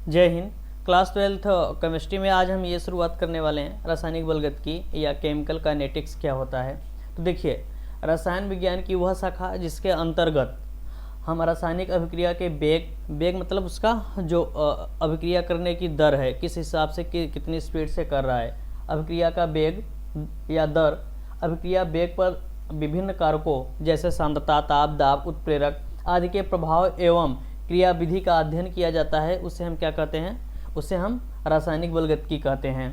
जय Hind. Class 12th chemistry में आज हम ये शुरुआत करने वाले हैं रासायनिक बलगतिकी या केमिकल काइनेटिक्स क्या होता है। तो देखिए, रसायन विज्ञान की वह शाखा जिसके अंतर्गत हम रासायनिक अभिक्रिया के वेग मतलब उसका जो अभिक्रिया करने की दर है, किस हिसाब से कितनी स्पीड से कर रहा है, अभिक्रिया का वेग या दर, अभिक्रिया वेग पर विभिन्न कारकों जैसे सांद्रता, ताप, दाब, उत्प्रेरक आदि के प्रभाव एवं क्रियाविधि का अध्ययन किया जाता है। उसे हम क्या कहते हैं? उसे हम रासायनिक बलगतिकी कहते हैं।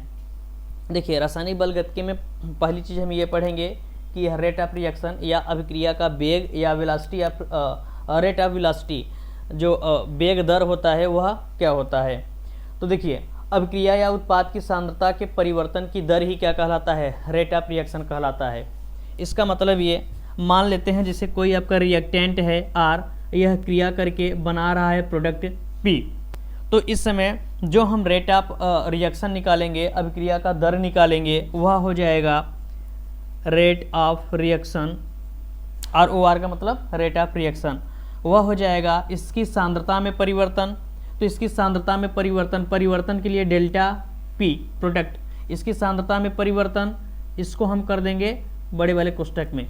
देखिए, रासायनिक बलगतिकी में पहली चीज़ हम ये पढ़ेंगे कि यह रेट ऑफ रिएक्शन या अभिक्रिया का वेग या वेलोसिटी या रेट ऑफ वेलोसिटी, जो वेग दर होता है वह क्या होता है। तो देखिए, अभिक्रिया या उत्पाद की सांद्रता के परिवर्तन की दर ही क्या कहलाता है? रेट ऑफ रिएक्शन कहलाता है। इसका मतलब ये मान लेते हैं जैसे कोई आपका रिएक्टेंट है R, यह क्रिया करके बना रहा है प्रोडक्ट P, तो इस समय जो हम रेट ऑफ रिएक्शन निकालेंगे, अभिक्रिया का दर निकालेंगे, वह हो जाएगा रेट ऑफ रिएक्शन, ROR का मतलब रेट ऑफ रिएक्शन, वह हो जाएगा इसकी सांद्रता में परिवर्तन। तो इसकी सांद्रता में परिवर्तन के लिए डेल्टा P प्रोडक्ट, इसकी सांद्रता में परिवर्तन, इसको हम कर देंगे बड़े वाले कोष्ठक में,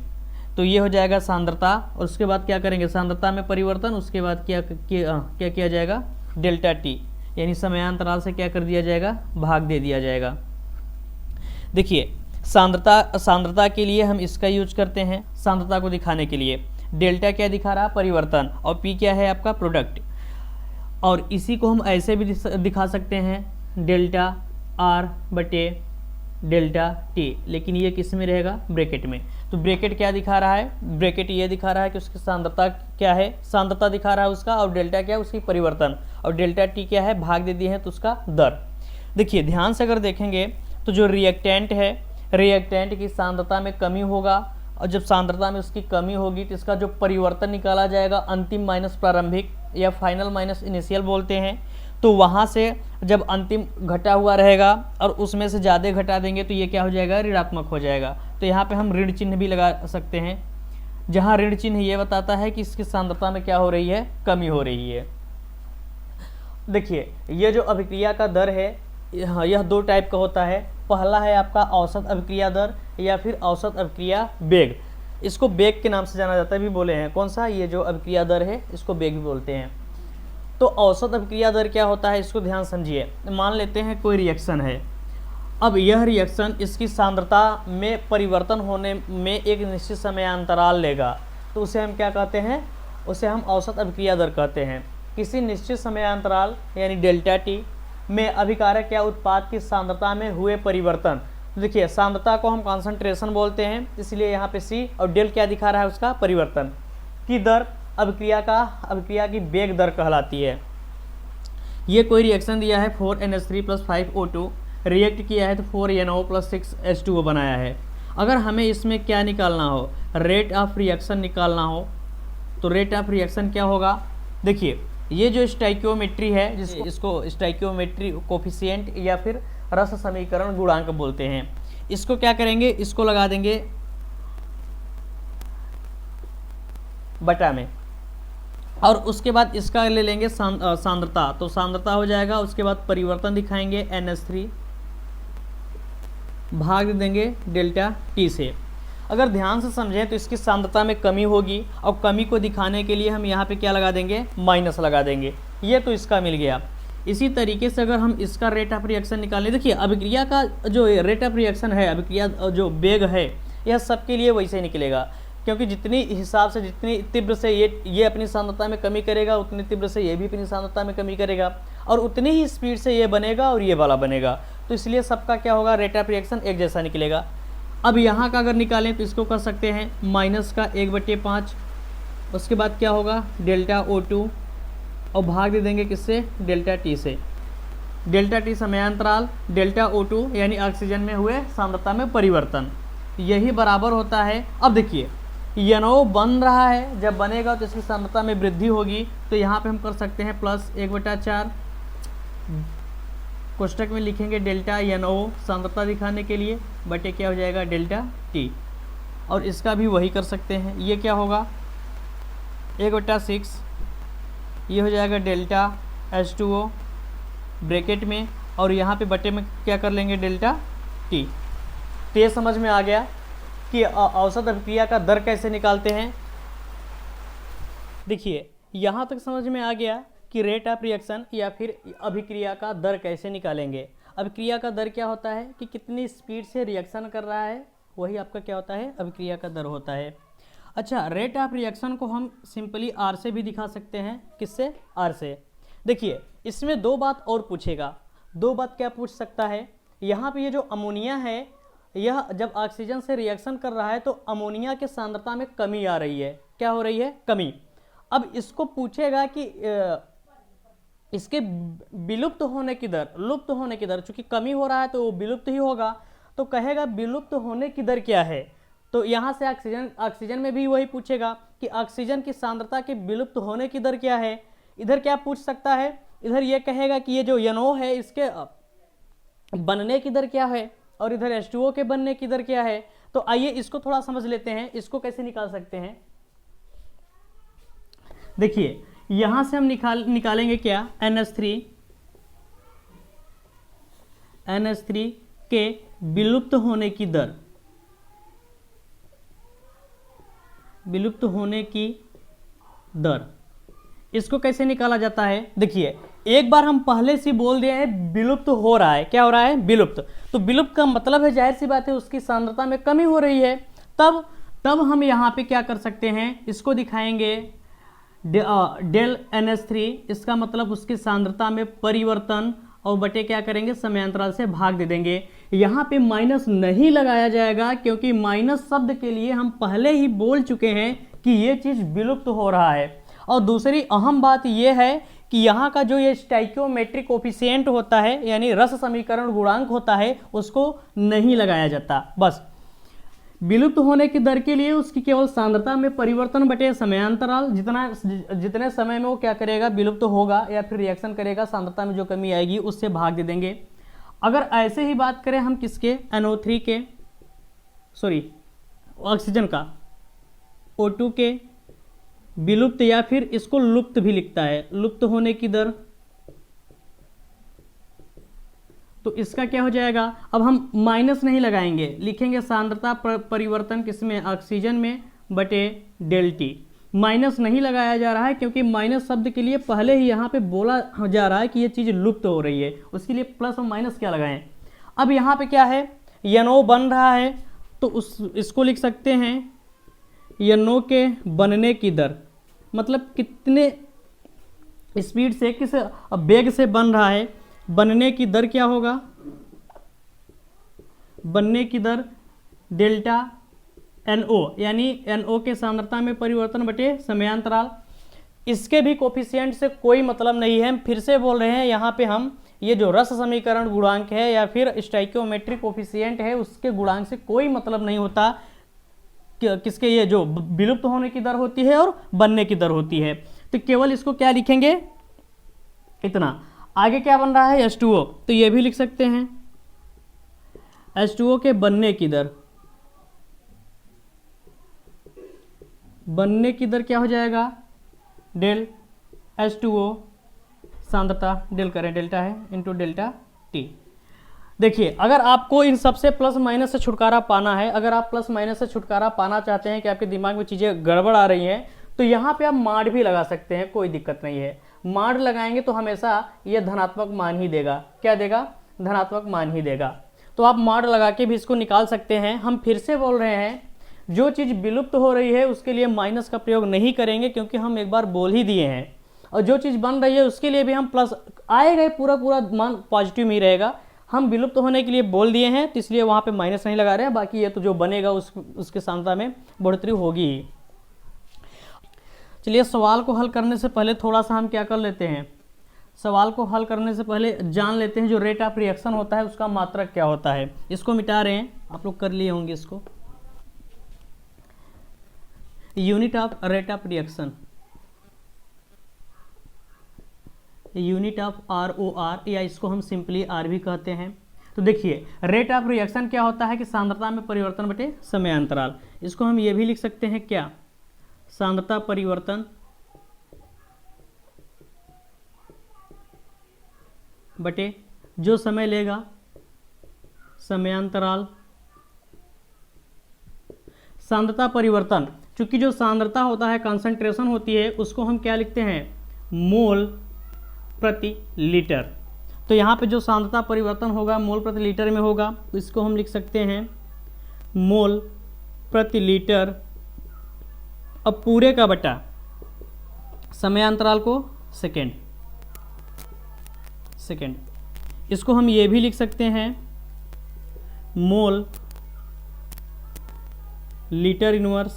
तो ये हो जाएगा सांद्रता। और उसके बाद क्या करेंगे? सांद्रता में परिवर्तन, उसके बाद क्या किया जाएगा? डेल्टा T, यानी समयांतराल से क्या कर दिया जाएगा? भाग दे दिया जाएगा। देखिए, सांद्रता के लिए हम इसका यूज करते हैं सांद्रता को दिखाने के लिए। डेल्टा क्या दिखा रहा? परिवर्तन, और P क्या है? आपका प्रोडक्ट। और इसी को हम ऐसे भी दिखा सकते हैं डेल्टा R बटे डेल्टा T, लेकिन ये किस में रहेगा? ब्रैकेट में। तो ब्रैकेट क्या दिखा रहा है? ब्रैकेट ये दिखा रहा है कि उसकी सांद्रता क्या है, सांद्रता दिखा रहा है उसका, और डेल्टा क्या है? उसकी परिवर्तन, और डेल्टा T क्या है? भाग दे दिए हैं तो उसका दर। देखिए, ध्यान से अगर देखेंगे तो जो रिएक्टेंट है, रिएक्टेंट की सांद्रता में कमी होगा, और जब सांद्रता में उसकी कमी होगी तो इसका जो परिवर्तन निकाला जाएगा, अंतिम माइनस प्रारंभिक या फाइनल माइनस इनिशियल बोलते हैं, तो वहाँ से जब अंतिम घटा हुआ रहेगा और उसमें से ज़्यादा घटा देंगे तो ये क्या हो जाएगा? ऋणात्मक हो जाएगा। तो यहाँ पे हम ऋण चिन्ह भी लगा सकते हैं, जहाँ ऋण चिन्ह ये बताता है कि इसकी सांद्रता में क्या हो रही है? कमी हो रही है। देखिए, ये जो अभिक्रिया का दर है यह दो टाइप का होता है। पहला है आपका औसत अभिक्रिया दर या फिर औसत अभिक्रिया वेग। इसको वेग के नाम से जाना जाता है, भी बोले हैं। कौन सा? ये जो अभिक्रिया दर है इसको वेग भी बोलते हैं। तो औसत अभिक्रिया दर क्या होता है, इसको ध्यान समझिए। मान लेते हैं कोई रिएक्शन है, अब यह रिएक्शन इसकी सांद्रता में परिवर्तन होने में एक निश्चित समयांतराल लेगा, तो उसे हम क्या कहते हैं? उसे हम औसत अभिक्रिया दर कहते हैं। किसी निश्चित समयांतराल यानी डेल्टा T में अभिकारक या उत्पाद की सांद्रता में हुए परिवर्तन। देखिए, सांद्रता को हम कॉन्सेंट्रेशन बोलते हैं, इसलिए यहाँ पे C, और डेल क्या दिखा रहा है? उसका परिवर्तन की दर अभिक्रिया की वेग दर कहलाती है। ये कोई रिएक्शन दिया है 4NH3 + 5O2, रिएक्ट किया है तो 4NO + 6H2O बनाया है। अगर हमें इसमें क्या निकालना हो? रेट ऑफ रिएक्शन निकालना हो, तो रेट ऑफ रिएक्शन क्या होगा? देखिए, ये जो स्टाइकियोमेट्री है, इसको स्टाइकियोमेट्री कोफिशिएंट या फिर रस समीकरण गुणांक बोलते हैं। इसको क्या करेंगे? इसको लगा देंगे बटा में, और उसके बाद इसका ले लेंगे सांद्रता, तो सांद्रता हो जाएगा। उसके बाद परिवर्तन दिखाएंगे NH3, भाग दे देंगे डेल्टा T से। अगर ध्यान से समझें तो इसकी सांद्रता में कमी होगी, और कमी को दिखाने के लिए हम यहाँ पे क्या लगा देंगे? माइनस लगा देंगे। ये तो इसका मिल गया। इसी तरीके से अगर हम इसका रेट ऑफ रिएक्शन निकालें, देखिए अभिक्रिया का जो रेट ऑफ रिएक्शन है, अभिक्रिया जो वेग है, यह सबके लिए वैसे ही निकलेगा, क्योंकि जितनी हिसाब से, जितनी तीव्र से ये अपनी सांद्रता में कमी करेगा, उतनी तीव्र से ये भी अपनी सांद्रता में कमी करेगा, और उतनी ही स्पीड से ये बनेगा और ये वाला बनेगा। तो इसलिए सबका क्या होगा? रेट ऑफ रिएक्शन एक जैसा निकलेगा। अब यहाँ का अगर निकालें तो इसको कर सकते हैं माइनस का 1/5, उसके बाद क्या होगा? डेल्टा O2, और भाग दे देंगे किससे? डेल्टा T से। डेल्टा T समयांतराल, डेल्टा O2 यानी ऑक्सीजन में हुए सांद्रता में परिवर्तन, यही बराबर होता है। अब देखिए, NO बन रहा है, जब बनेगा तो इसकी सांद्रता में वृद्धि होगी, तो यहाँ पे हम कर सकते हैं प्लस 1/4, कोष्ठक में लिखेंगे डेल्टा NO सांद्रता दिखाने के लिए, बटे क्या हो जाएगा? Delta T। और इसका भी वही कर सकते हैं। ये क्या होगा? 1/6, ये हो जाएगा डेल्टा H2O ब्रैकेट में और यहाँ पे बटे में क्या कर लेंगे डेल्टा टी। तो ये समझ में आ गया कि औसत अभिक्रिया का दर कैसे निकालते हैं। देखिए यहाँ तक समझ में आ गया कि रेट ऑफ रिएक्शन या फिर अभिक्रिया का दर कैसे निकालेंगे। अभिक्रिया का दर क्या होता है कि कितनी स्पीड से रिएक्शन कर रहा है, वही आपका क्या होता है, अभिक्रिया का दर होता है। अच्छा, रेट ऑफ रिएक्शन को हम सिंपली आर से भी दिखा सकते हैं। किससे? आर से। देखिए इसमें दो बात और पूछेगा। दो बात क्या पूछ सकता है, यहाँ पे ये जो अमोनिया है, यह जब ऑक्सीजन से रिएक्शन कर रहा है तो अमोनिया के सांद्रता में कमी आ रही है। क्या हो रही है? कमी। अब इसको पूछेगा कि इसके विलुप्त होने की दर, लुप्त होने की दर, चूंकि कमी हो रहा है तो वो विलुप्त ही होगा, तो कहेगा विलुप्त होने की दर क्या है। तो यहाँ से ऑक्सीजन में भी वही पूछेगा कि ऑक्सीजन की सांद्रता के विलुप्त होने की दर क्या है। इधर क्या पूछ सकता है, इधर ये कहेगा कि ये जो NO है इसके बनने की दर क्या है, और इधर H2O के बनने की दर क्या है। तो आइए इसको थोड़ा समझ लेते हैं, इसको कैसे निकाल सकते हैं। देखिए यहां से हम निकालेंगे क्या, NH3 के विलुप्त होने की दर, विलुप्त होने की दर। इसको कैसे निकाला जाता है? देखिए एक बार हम पहले से बोल दिए हैं विलुप्त हो रहा है। क्या हो रहा है? विलुप्त। तो विलुप्त का मतलब है, जाहिर सी बात है, उसकी सांद्रता में कमी हो रही है। तब हम यहाँ पे क्या कर सकते हैं, इसको दिखाएंगे डेल NH3, इसका मतलब उसकी सांद्रता में परिवर्तन, और बटे क्या करेंगे, समयांतराल से भाग दे देंगे। यहाँ पे माइनस नहीं लगाया जाएगा क्योंकि माइनस शब्द के लिए हम पहले ही बोल चुके हैं कि ये चीज विलुप्त हो रहा है। और दूसरी अहम बात यह है कि यहाँ का जो ये स्टाइकियोमेट्रिक कोफिशिएंट होता है, यानी रस समीकरण गुणांक होता है, उसको नहीं लगाया जाता। बस विलुप्त होने की दर के लिए उसकी केवल सांद्रता में परिवर्तन बटे समयांतराल, जितने समय में वो क्या करेगा, विलुप्त होगा या फिर रिएक्शन करेगा, सांद्रता में जो कमी आएगी उससे भाग दे देंगे। अगर ऐसे ही बात करें हम किसके, NO3 के, सॉरी ऑक्सीजन का, O2 के विलुप्त, या फिर इसको लुप्त भी लिखता है, लुप्त होने की दर, तो इसका क्या हो जाएगा। अब हम माइनस नहीं लगाएंगे, लिखेंगे सांद्रता परिवर्तन किसमें, ऑक्सीजन में, बटे डेल टी। माइनस नहीं लगाया जा रहा है क्योंकि माइनस शब्द के लिए पहले ही यहाँ पे बोला जा रहा है कि ये चीज़ लुप्त हो रही है, उसके लिए प्लस और माइनस क्या लगाएं। अब यहाँ पे क्या है, NO बन रहा है, तो इसको लिख सकते हैं NO के बनने की दर, मतलब कितने स्पीड से, किस वेग से बन रहा है। बनने की दर क्या होगा, बनने की दर डेल्टा NO, यानी NO के सांद्रता में परिवर्तन बटे समयांतराल। इसके भी कोफिशिएंट से कोई मतलब नहीं है, हम फिर से बोल रहे हैं, यहाँ पे हम ये जो रस समीकरण गुणांक है या फिर स्टाइकियोमेट्रिक कोफिशिएंट है, उसके गुणांक से कोई मतलब नहीं होता। किसके, ये जो विलुप्त होने की दर होती है और बनने की दर होती है। तो केवल इसको क्या लिखेंगे, इतना। आगे क्या बन रहा है, H2O, तो ये भी लिख सकते हैं H2O के बनने की दर, बनने की दर क्या हो जाएगा, डेल H2O सांद्रता, डेल करें, डेल्टा है इंटू डेल्टा टी। देखिए अगर आपको इन सबसे प्लस माइनस से छुटकारा पाना है, अगर आप प्लस माइनस से छुटकारा पाना चाहते हैं कि आपके दिमाग में चीज़ें गड़बड़ आ रही हैं, तो यहाँ पे आप माड भी लगा सकते हैं, कोई दिक्कत नहीं है। माड लगाएंगे तो हमेशा ये धनात्मक मान ही देगा। क्या देगा, धनात्मक मान ही देगा। तो आप माड लगा के भी इसको निकाल सकते हैं। हम फिर से बोल रहे हैं, जो चीज़ विलुप्त हो रही है उसके लिए माइनस का प्रयोग नहीं करेंगे क्योंकि हम एक बार बोल ही दिए हैं, और जो चीज़ बन रही है उसके लिए भी हम प्लस आएगा, पूरा मान पॉजिटिव ही रहेगा। हम विलुप्त होने के लिए बोल दिए हैं तो इसलिए वहाँ पे माइनस नहीं लगा रहे हैं, बाकी ये तो जो बनेगा उसके सांद्रता में बढ़ोतरी होगी ही। चलिए सवाल को हल करने से पहले थोड़ा सा हम क्या कर लेते हैं, सवाल को हल करने से पहले जान लेते हैं जो रेट ऑफ रिएक्शन होता है उसका मात्रक क्या होता है। इसको मिटा रहे हैं, आप लोग कर लिए होंगे इसको। Unit of rate of reaction, unit of ROR, या इसको हम सिंपली R भी कहते हैं। तो देखिए रेट ऑफ रिएक्शन क्या होता है कि सांद्रता में परिवर्तन बटे समयांतराल। इसको हम ये भी लिख सकते हैं क्या, सांद्रता परिवर्तन बटे जो समय लेगा समयांतराल। सांद्रता परिवर्तन, चूंकि जो सांद्रता होता है कंसंट्रेशन होती है उसको हम क्या लिखते हैं, मोल प्रति लीटर। तो यहाँ पे जो सांद्रता परिवर्तन होगा मोल प्रति लीटर में होगा, इसको हम लिख सकते हैं मोल प्रति लीटर। अब पूरे का बटा समयांतराल को सेकेंड, इसको हम ये भी लिख सकते हैं mole litre inverse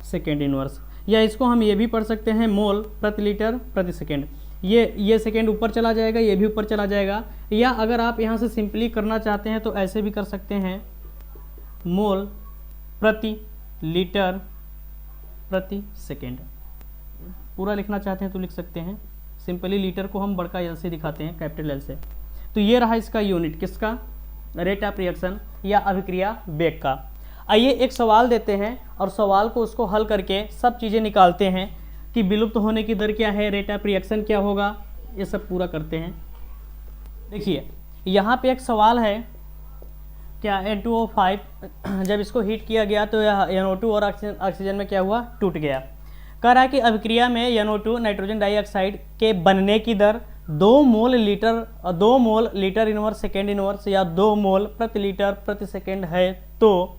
second inverse, या इसको हम ये भी पढ़ सकते हैं मोल प्रति लीटर प्रति सेकेंड। ये सेकेंड ऊपर चला जाएगा, ये भी ऊपर चला जाएगा, या अगर आप यहाँ से सिंपली करना चाहते हैं तो ऐसे भी कर सकते हैं मोल प्रति लीटर प्रति सेकेंड। पूरा लिखना चाहते हैं तो लिख सकते हैं, सिंपली लीटर को हम बड़का एल से दिखाते हैं, कैपिटल एल से। तो ये रहा इसका यूनिट, किसका, रेट ऑफ रिएक्शन या अभिक्रिया वेग का। आइए एक सवाल देते हैं और सवाल को उसको हल करके सब चीज़ें निकालते हैं कि विलुप्त होने की दर क्या है, रेट ऑफ रिएक्शन क्या होगा, ये सब पूरा करते हैं। देखिए यहाँ पे एक सवाल है, क्या N2O5 जब इसको हीट किया गया तो NO2 और ऑक्सीजन में क्या हुआ, टूट गया। कह रहा है कि अभिक्रिया में NO2 नाइट्रोजन डाइऑक्साइड के बनने की दर 2 mole litre inverse second inverse या 2 मोल प्रति लीटर प्रति सेकेंड है, तो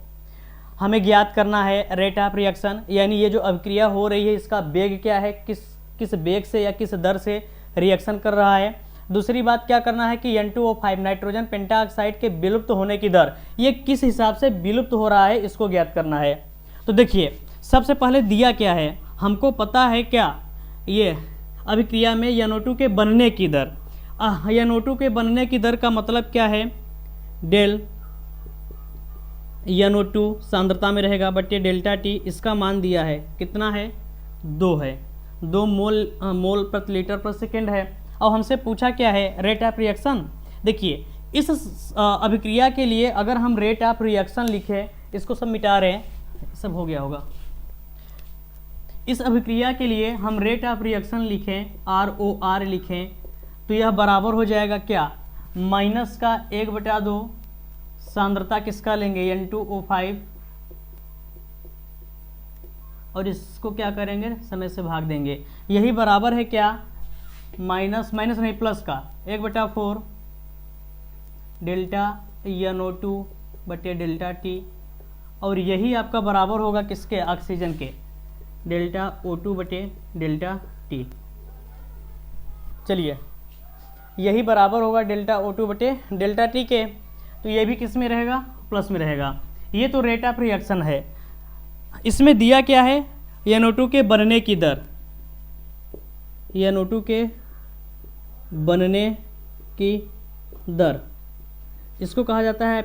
हमें ज्ञात करना है रेट ऑफ रिएक्शन, यानी ये जो अभिक्रिया हो रही है इसका वेग क्या है, किस वेग से या किस दर से रिएक्शन कर रहा है। दूसरी बात क्या करना है कि N2O5 नाइट्रोजन पेंटाऑक्साइड के विलुप्त होने की दर ये किस हिसाब से विलुप्त हो रहा है, इसको ज्ञात करना है। तो देखिए सबसे पहले दिया क्या है, हमको पता है क्या, ये अभिक्रिया में NO2 के बनने की दर। NO2 के बनने की दर का मतलब क्या है, डेल NO2 सांद्रता में रहेगा बटे डेल्टा टी, इसका मान दिया है कितना है, 2 है, 2 मोल प्रति लीटर प्रति सेकेंड है। और हमसे पूछा क्या है, रेट ऑफ रिएक्शन। देखिए इस अभिक्रिया के लिए अगर हम रेट ऑफ रिएक्शन लिखें, इसको सब मिटा रहे हैं, सब हो गया होगा। इस अभिक्रिया के लिए हम रेट ऑफ रिएक्शन लिखें, ROR लिखें, तो यह बराबर हो जाएगा क्या, माइनस का 1/2 सांद्रता किसका लेंगे, N2O5, और इसको क्या करेंगे, समय से भाग देंगे, यही बराबर है क्या, माइनस नहीं प्लस का 1/4 डेल्टा NO2 बटे डेल्टा टी, और यही आपका बराबर होगा किसके, ऑक्सीजन के, डेल्टा O2 बटे डेल्टा टी। चलिए यही बराबर होगा डेल्टा O2 बटे डेल्टा टी के, तो ये भी किस में रहेगा, प्लस में रहेगा। ये तो रेट ऑफ रिएक्शन है। इसमें दिया क्या है, NO2 के बनने की दर, NO2 के बनने की दर, इसको कहा जाता है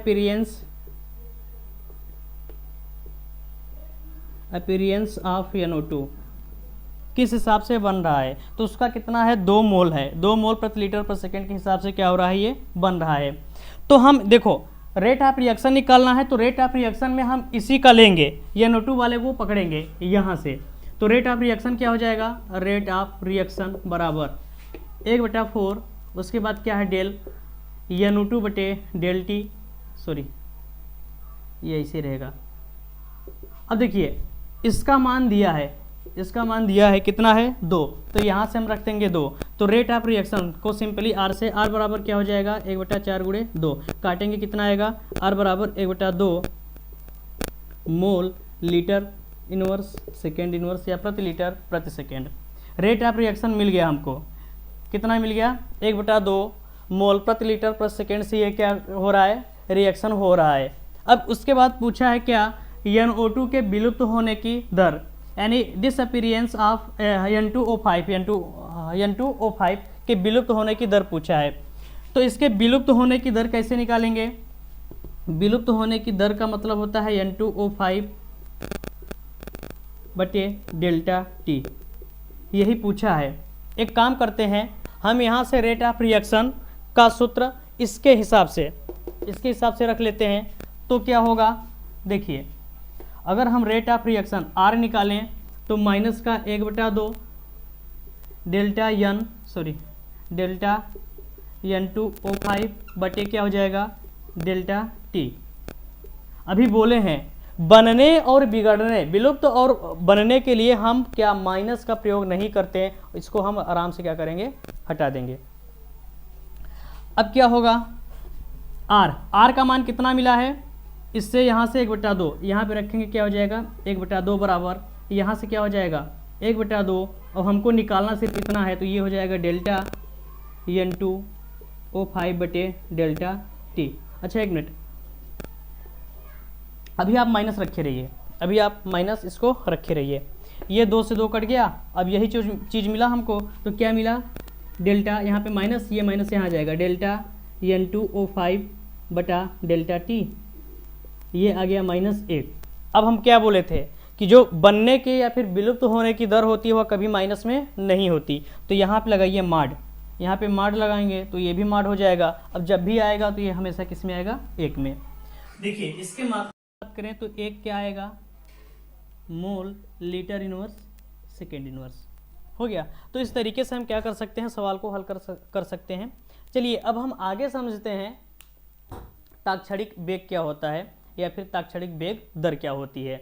अपीरियंस ऑफ NO2, किस हिसाब से बन रहा है, तो उसका कितना है, 2 मोल है, 2 मोल प्रति लीटर प्रति सेकेंड के हिसाब से क्या हो रहा है, ये बन रहा है। तो हम देखो रेट ऑफ रिएक्शन निकालना है, तो रेट ऑफ रिएक्शन में हम इसी का लेंगे, NO2 वाले को पकड़ेंगे यहाँ से, तो रेट ऑफ रिएक्शन क्या हो जाएगा, रेट ऑफ रिएक्शन बराबर 1/4, उसके बाद क्या है डेल NO2 बटे डेल टी, सॉरी ये ऐसे रहेगा। अब देखिए इसका मान दिया है कितना है, 2, तो यहाँ से हम रख देंगे 2, तो रेट ऑफ रिएक्शन को सिंपली R से, R बराबर क्या हो जाएगा, 1/4 गुणे 2, काटेंगे कितना आएगा, R बराबर 1/2 mole litre inverse second inverse या प्रति लीटर प्रति सेकेंड। रेट ऑफ रिएक्शन मिल गया हमको, कितना मिल गया, 1/2 मोल प्रति लीटर प्रति सेकेंड से ये क्या हो रहा है, रिएक्शन हो रहा है। अब उसके बाद पूछा है क्या, NO2 के विलुप्त होने की दर, यानी डिसअपीयरेंस ऑफ N2O5 के विलुप्त होने की दर पूछा है। तो इसके विलुप्त होने की दर कैसे निकालेंगे, विलुप्त होने की दर का मतलब होता है N2O5 बटे डेल्टा टी, यही पूछा है। एक काम करते हैं, हम यहाँ से रेट ऑफ रिएक्शन का सूत्र इसके हिसाब से रख लेते हैं, तो क्या होगा, देखिए अगर हम रेट ऑफ रिएक्शन R निकालें तो माइनस का 1/2 डेल्टा N2O5 बटे क्या हो जाएगा डेल्टा टी। अभी बोले हैं बनने और बिगड़ने, विलुप्त और बनने के लिए हम क्या माइनस का प्रयोग नहीं करते हैं, इसको हम आराम से क्या करेंगे हटा देंगे। अब क्या होगा r का मान कितना मिला है, इससे यहाँ से 1/2 यहाँ पे रखेंगे क्या हो जाएगा 1/2 बराबर यहाँ से क्या हो जाएगा 1/2 और हमको निकालना सिर्फ इतना है तो ये हो जाएगा डेल्टा N2O5 बटे डेल्टा टी। अच्छा एक मिनट, अभी आप माइनस रखे रहिए, अभी आप माइनस इसको रखे रहिए। ये 2 से 2 कट गया, अब यही चीज़ मिला हमको, तो क्या मिला डेल्टा, यहाँ पे माइनस, ये माइनस यहाँ आ जाएगा डेल्टा N2O5 बटा डेल्टा टी, ये आ गया -1। अब हम क्या बोले थे कि जो बनने के या फिर विलुप्त होने की दर होती है वह कभी माइनस में नहीं होती, तो यहाँ पे लगाइए माड, यहाँ पे माड लगाएंगे तो ये भी माड हो जाएगा। अब जब भी आएगा तो ये हमेशा किस में आएगा 1 में। देखिए इसके बात करें तो 1 क्या आएगा mole litre inverse second inverse हो गया। तो इस तरीके से हम क्या कर सकते हैं, सवाल को हल कर सकते हैं। चलिए अब हम आगे समझते हैं ताक्षणिक वेग क्या होता है या फिर ताक्षणिक वेग दर क्या होती है।